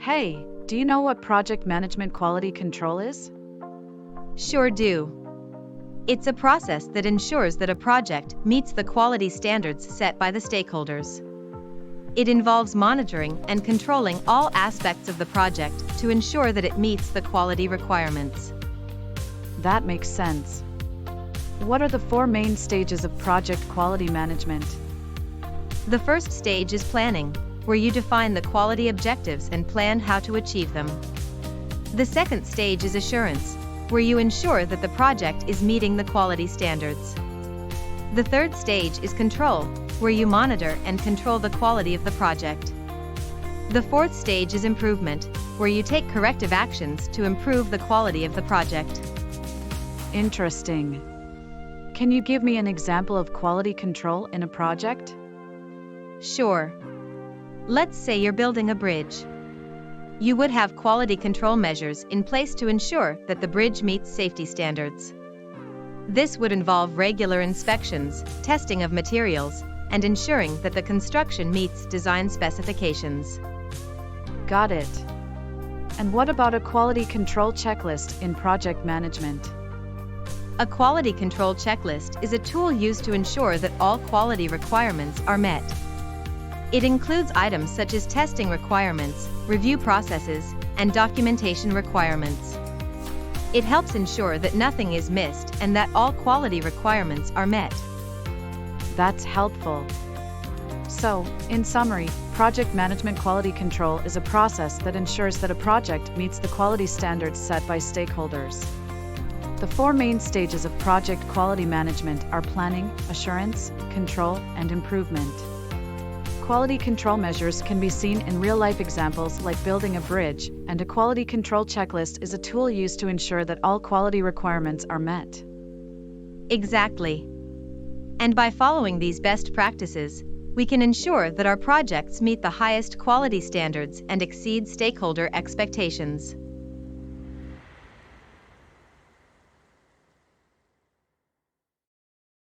Hey, do you know what project management quality control is? Sure do. It's a process that ensures that a project meets the quality standards set by the stakeholders. It involves monitoring and controlling all aspects of the project to ensure that it meets the quality requirements. That makes sense. What are the four main stages of project quality management? The first stage is planning, where you define the quality objectives and plan how to achieve them. The second stage is assurance, where you ensure that the project is meeting the quality standards. The third stage is control, where you monitor and control the quality of the project. The fourth stage is improvement, where you take corrective actions to improve the quality of the project. Interesting. Can you give me an example of quality control in a project? Sure. Let's say you're building a bridge. You would have quality control measures in place to ensure that the bridge meets safety standards. This would involve regular inspections, testing of materials, and ensuring that the construction meets design specifications. Got it. And what about a quality control checklist in project management? A quality control checklist is a tool used to ensure that all quality requirements are met. It includes items such as testing requirements, review processes, and documentation requirements. It helps ensure that nothing is missed and that all quality requirements are met. That's helpful. So, in summary, project management quality control is a process that ensures that a project meets the quality standards set by stakeholders. The four main stages of project quality management are planning, assurance, control, and improvement. Quality control measures can be seen in real-life examples like building a bridge, and a quality control checklist is a tool used to ensure that all quality requirements are met. Exactly. And by following these best practices, we can ensure that our projects meet the highest quality standards and exceed stakeholder expectations.